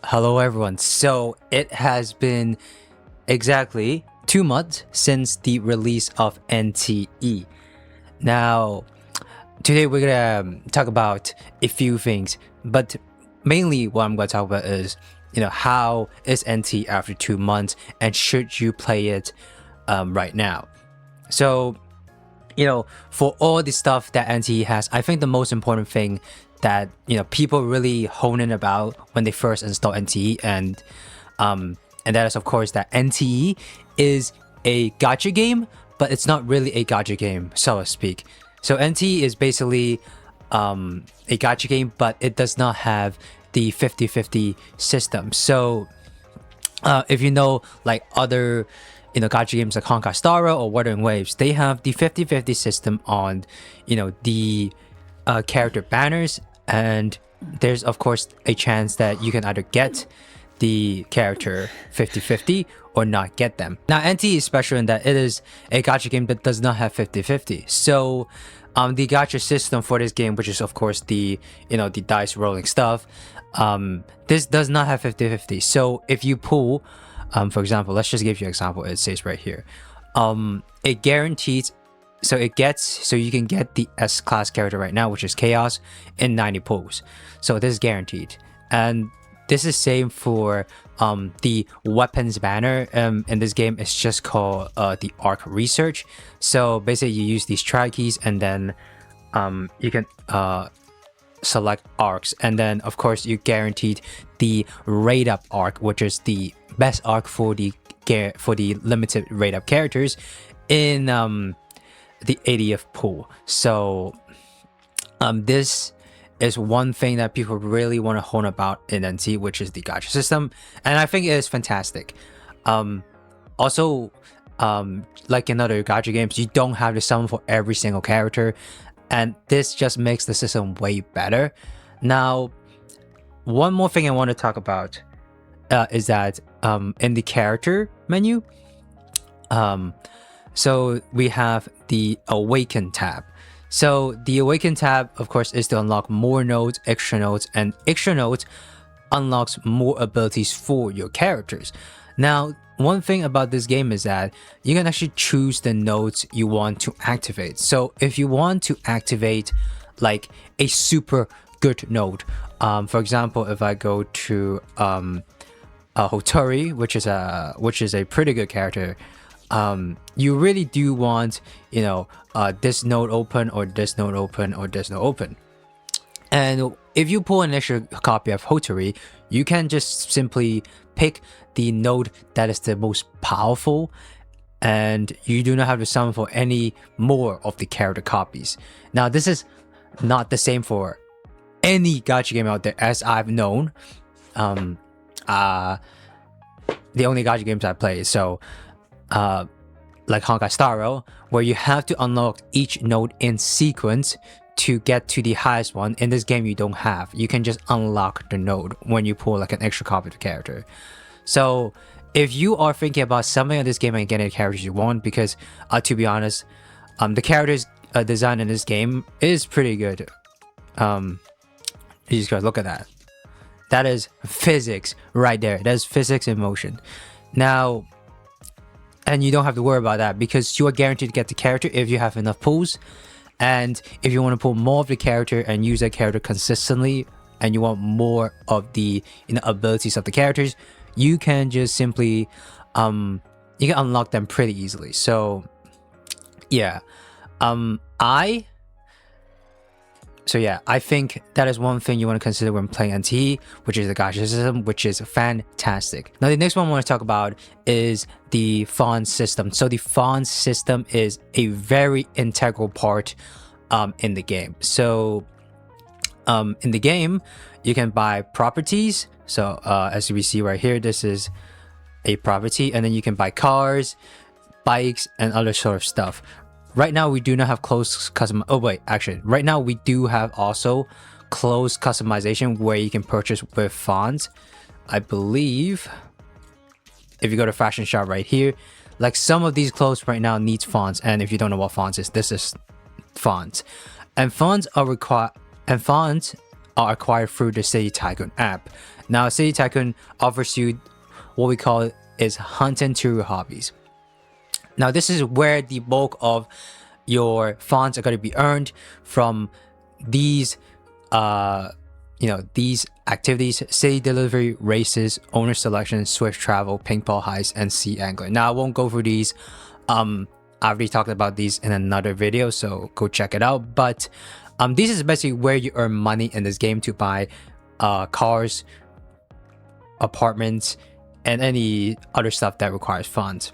Hello everyone. So it has been exactly 2 months since the release of NTE. Now, today we're gonna talk about a few things, but mainly what I'm gonna talk about is, how is NT after 2 months and should you play it right now? So, for all the stuff that NTE has, I think the most important thing that people really hone in about when they first install NTE and that is of course that NTE is a gacha game, but it's not really a gacha game, so to speak. So NTE is basically a gacha game, but it does not have the 50-50 system. So if you know, like other gacha games like Honkai Star Rail or Wuthering Waves, they have the 50-50 system on the character banners, and there's of course a chance that you can either get the character 50-50 or not get them. Now NT is special in that it is a gacha game that does not have 50-50. So the gacha system for this game, which is of course the the dice rolling stuff, this does not have 50-50. So if you pull, for example, let's just give you an example. It says right here, it guarantees, so you can get the S class character right now, which is Chaos, in 90 pulls. So this is guaranteed, and this is same for the weapons banner. In this game, it's just called the Arc Research. So basically, you use these tri keys, and then you can select arcs, and then of course you guaranteed the rate up arc, which is the best arc for the limited rate up characters in the 80th pool. So this is one thing that people really want to hone about in NT, which is the gacha system, and I think it is fantastic. Also, like in other gacha games, you don't have to summon for every single character, and this just makes the system way better. Now, one more thing I want to talk about is that in the character menu, so we have the Awaken tab. So the Awaken tab, of course, is to unlock more nodes, extra nodes, and extra nodes unlocks more abilities for your characters. Now, one thing about this game is that you can actually choose the nodes you want to activate. So if you want to activate like a super good node, for example, if I go to Hotori, which is a pretty good character, you really do want this node open, or this node open, or this node open. And if you pull an extra copy of Hotori, you can just simply pick the node that is the most powerful, and you do not have to summon for any more of the character copies. Now this is not the same for any gacha game out there as I've known. The only gacha games I play, so like Honkai Star Rail, where you have to unlock each node in sequence to get to the highest one. In this game, you don't have. You can just unlock the node when you pull like an extra copy of the character. So if you are thinking about summoning on this game and getting the characters you want, because to be honest, the characters design in this game is pretty good. You just gotta look at that. That is physics right there. That is physics in motion. Now, and you don't have to worry about that because you are guaranteed to get the character if you have enough pulls. And if you want to pull more of the character and use that character consistently, and you want more of the abilities of the characters, you can just simply you can unlock them pretty easily. So yeah, I think that is one thing you want to consider when playing NT, which is the gacha system, which is fantastic. Now, the next one I want to talk about is the font system. So the font system is a very integral part in the game. So in the game, you can buy properties. So as we see right here, this is a property, and then you can buy cars, bikes, and other sort of stuff. Right now, we do not have closed custom. Oh wait, actually, right now we do have also closed customization where you can purchase with fonts. I believe if you go to fashion shop right here, like some of these clothes right now needs fonts, and if you don't know what fonts is, this is fonts, and fonts are acquired through the City Tycoon app. Now, City Tycoon offers you what we call is hunt and tour hobbies. Now, this is where the bulk of your funds are going to be earned from these these activities: city delivery, races, owner selection, swift travel, paintball heist, and sea angling. Now, I won't go through these. I already talked about these in another video, so go check it out. But this is basically where you earn money in this game to buy cars, apartments, and any other stuff that requires funds.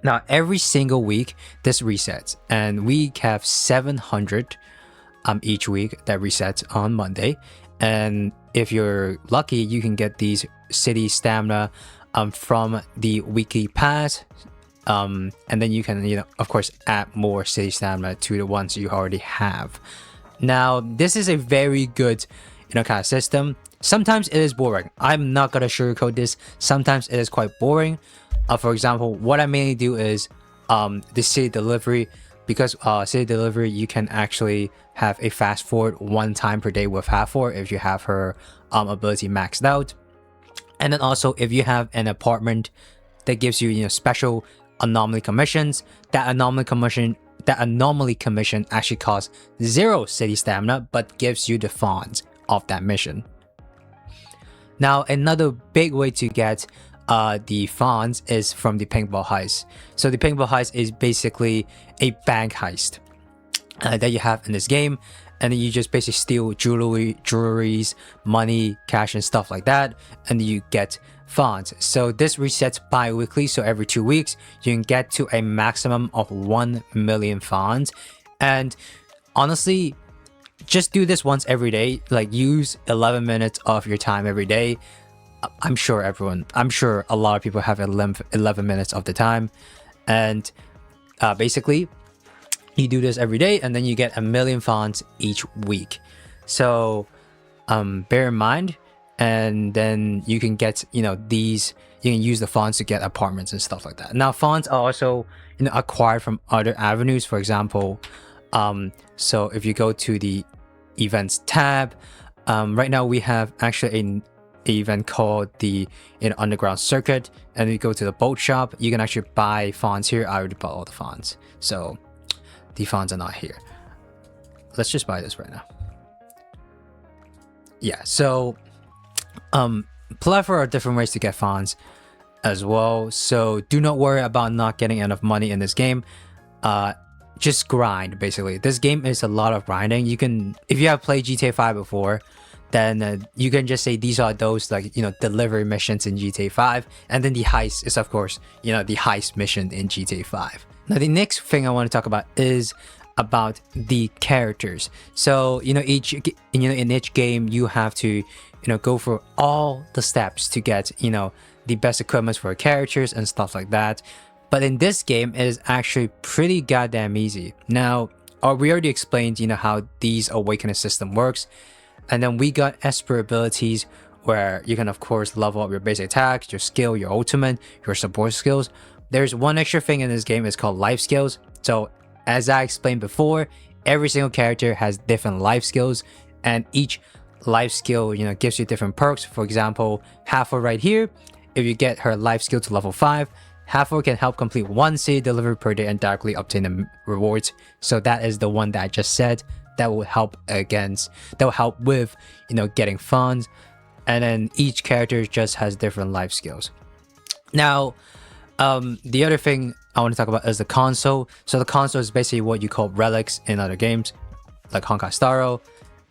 Now, every single week this resets, and we have 700 each week that resets on Monday. And if you're lucky, you can get these city stamina from the weekly pass, and then you can of course add more city stamina to the ones you already have. Now, this is a very good kind of system. Sometimes it is boring. I'm not gonna sugarcoat this. Sometimes it is quite boring. For example, what I mainly do is the city delivery, because city delivery, you can actually have a fast forward 1 time per day with Half-Orc if you have her ability maxed out. And then also, if you have an apartment that gives you special anomaly commissions, that anomaly commission actually costs 0 city stamina but gives you the funds of that mission. Now, another big way to get the funds is from the paintball heist. So the paintball heist is basically a bank heist that you have in this game, and then you just basically steal jewelries, money, cash, and stuff like that, and you get funds. So this resets bi-weekly, so every 2 weeks you can get to a maximum of 1 million funds. And honestly, just do this once every day. Like, use 11 minutes of your time every day. I'm sure a lot of people have 11 minutes of the time, and basically you do this every day, and then you get 1 million funds each week. So bear in mind, and then you can get these. You can use the funds to get apartments and stuff like that. Now, funds are also acquired from other avenues. For example, so if you go to the events tab, right now we have actually an event called the underground circuit, and you go to the boat shop, you can actually buy fonts here. I already bought all the fonts, so the fonts are not here. Let's just buy this right now. Yeah, so plethora of different ways to get fonts as well, so do not worry about not getting enough money in this game. Just grind. Basically, this game is a lot of grinding. You can, if you have played GTA 5 before, then you can just say these are those delivery missions in GTA 5, and then the heist is of course the heist mission in GTA 5. Now, the next thing I want to talk about is about the characters. So in each game you have to go for all the steps to get the best equipment for characters and stuff like that. But in this game, it is actually pretty goddamn easy. Now, we already explained how these awakening system works. And then we got Esper abilities, where you can of course level up your basic attacks, your skill, your ultimate, your support skills. There's one extra thing in this game, is called life skills. So as I explained before, every single character has different life skills, and each life skill gives you different perks. For example, Half-Orc right here, if you get her life skill to level 5, Half-Orc can help complete 1 city delivery per day and directly obtain the rewards. So that is the one that I just said. That will help with getting funds. And then each character just has different life skills. Now, the other thing I want to talk about is the console. So the console is basically what you call relics in other games, like Honkai Star Rail.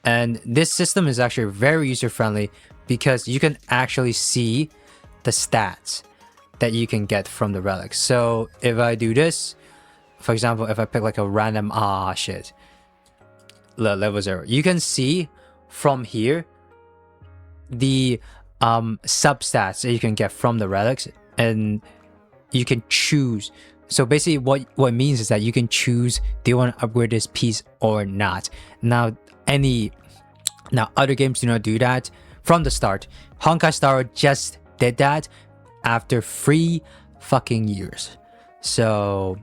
And this system is actually very user friendly, because you can actually see the stats that you can get from the relics. So if I do this, for example, if I pick like a random level 0, you can see from here the substats that you can get from the relics, and you can choose. So basically what it means is that you can choose, do you want to upgrade this piece or not. Now other games do not do that from the start. Honkai Star Rail just did that after 3 fucking years. So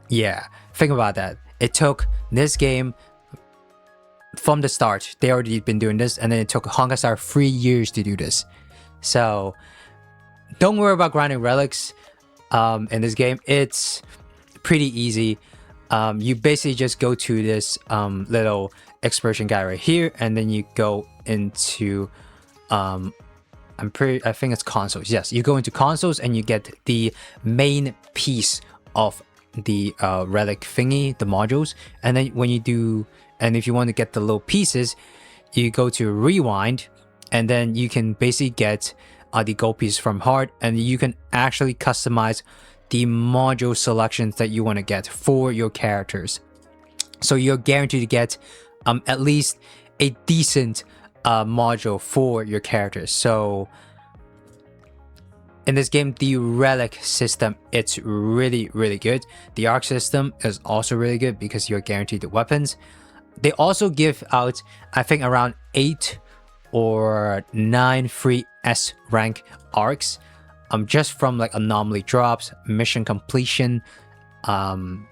yeah, think about that. It took this game from the start, they already been doing this, and then it took Honkai Star 3 years to do this. So don't worry about grinding relics in this game. It's pretty easy. You basically just go to this little exploration guide right here, and then you go into I think it's consoles. Yes, you go into consoles and you get the main piece of the relic thingy, the modules, and then when you do, and if you want to get the little pieces, you go to rewind, and then you can basically get the gold pieces from heart, and you can actually customize the module selections that you want to get for your characters. So you're guaranteed to get at least a decent module for your characters. So in this game, the relic system, it's really, really good. The arc system is also really good because you're guaranteed the weapons. They also give out, I think, around 8 or 9 free S rank arcs, just from like anomaly drops, mission completion, and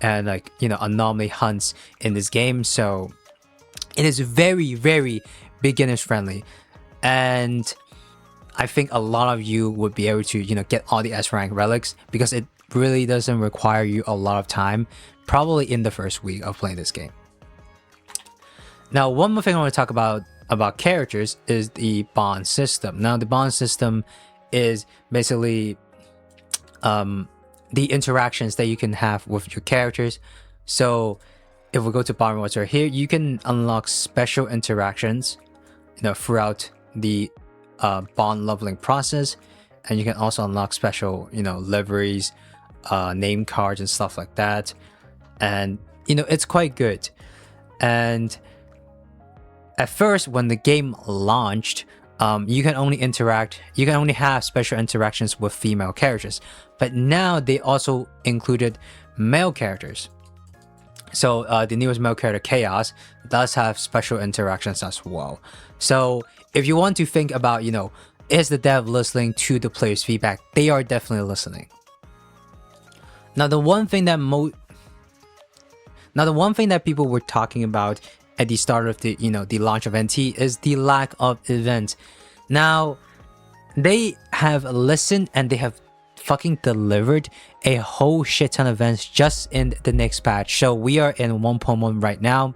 like, you know, anomaly hunts in this game. So it is very, very beginners friendly, and I think a lot of you would be able to, you know, get all the S rank relics because it really doesn't require you a lot of time, probably in the first week of playing this game. Now, one more thing I want to talk about characters is the bond system. Now, the bond system is basically the interactions that you can have with your characters. So if we go to bond rewards right here, you can unlock special interactions, you know, throughout the bond leveling process, and you can also unlock special, you know, liveries, name cards and stuff like that. And you know, it's quite good. And at first, when the game launched, you can only have special interactions with female characters, but now they also included male characters. So the newest male character, Chaos, does have special interactions as well. So if you want to think about, you know, is the dev listening to the players' feedback? They are definitely listening. Now, the one thing that people were talking about at the start of the, you know, the launch of NT is the lack of events. Now, they have listened and they have fucking delivered a whole shit ton of events just in the next patch. So we are in 1.1 right now,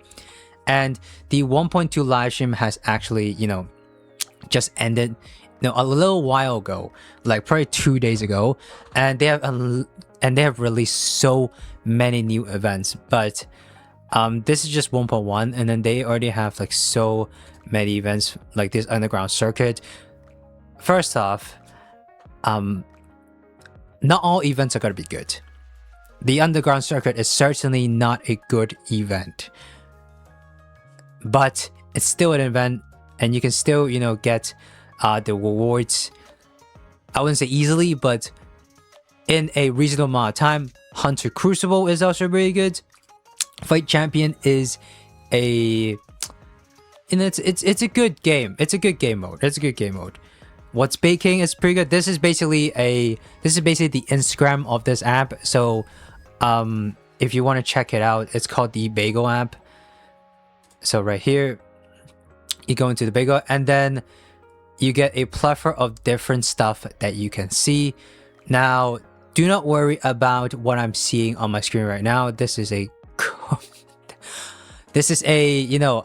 and the 1.2 live stream has actually, you know, just ended, you know, a little while ago, like probably 2 days ago, and they have released so many new events. But this is just 1.1, and then they already have like so many events, like this underground circuit. First off, not all events are going to be good. The underground circuit is certainly not a good event, but it's still an event, and you can still, you know, get the rewards. I wouldn't say easily, but in a reasonable amount of time. Hunter Crucible is also really good. Fight Champion is a, and it's a good game. It's a good game mode. What's Baking is pretty good. This is basically the Instagram of this app. So if you want to check it out, it's called the Bagel app. So right here, you go into the Bagel, and then you get a plethora of different stuff that you can see. Now, do not worry about what I'm seeing on my screen right now. This is a you know,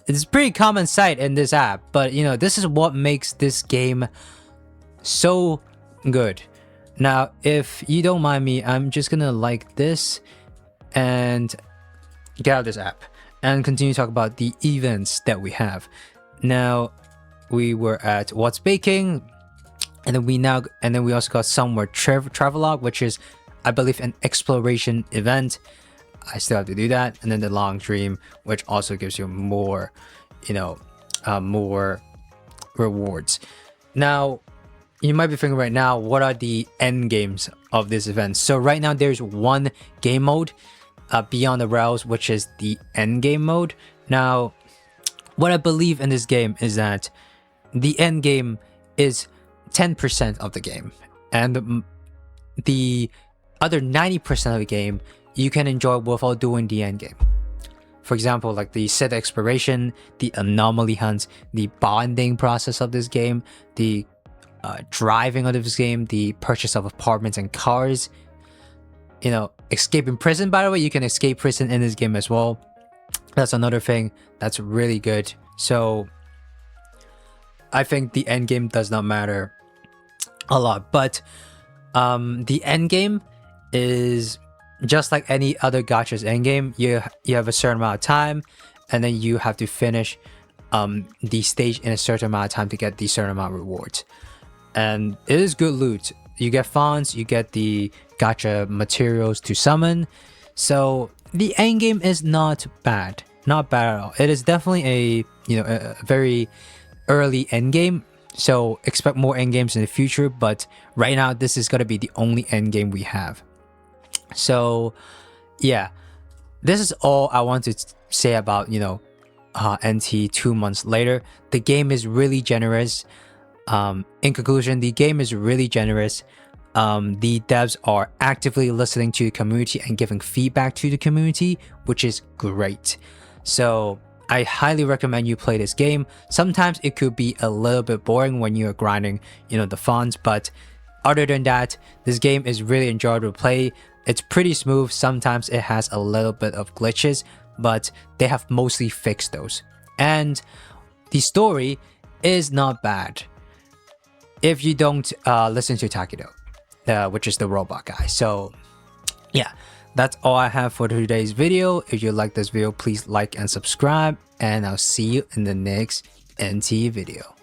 it's a pretty common sight in this app, but you know, this is what makes this game so good. Now, if you don't mind me, I'm just gonna like this and get out of this app and continue to talk about the events that we have. Now, we were at What's Baking, and then we also got Somewhere Travelogue, which is, I believe, an exploration event. I still have to do that. And then the Long Dream, which also gives you more, you know, more rewards. Now, you might be thinking right now, what are the end games of this event? So right now there's one game mode, Beyond the Rails, which is the end game mode. Now, what I believe in this game is that the end game is 10% of the game, and the other 90% of the game you can enjoy without doing the end game. For example, like the set exploration, the anomaly hunts, the bonding process of this game, the driving of this game, the purchase of apartments and cars, you know, escaping prison. By the way, you can escape prison in this game as well. That's another thing that's really good. So I think the end game does not matter a lot, but the end game is just like any other gacha's end game. You have a certain amount of time, and then you have to finish the stage in a certain amount of time to get the certain amount of rewards. And it is good loot. You get fonts, you get the gacha materials to summon. So the end game is not bad at all. It is definitely a very early end game, so expect more end games in the future, but right now this is going to be the only end game we have. So yeah, this is all I want to say about NT 2 months later. The game is really generous. In conclusion, the game is really generous. The devs are actively listening to the community and giving feedback to the community, which is great. So I highly recommend you play this game. Sometimes it could be a little bit boring when you're grinding, the fonts, but other than that, this game is really enjoyable to play. It's pretty smooth. Sometimes it has a little bit of glitches, but they have mostly fixed those. And the story is not bad if you don't listen to Takedo, which is the robot guy. So yeah, that's all I have for today's video. If you like this video, please like and subscribe, and I'll see you in the next NT video.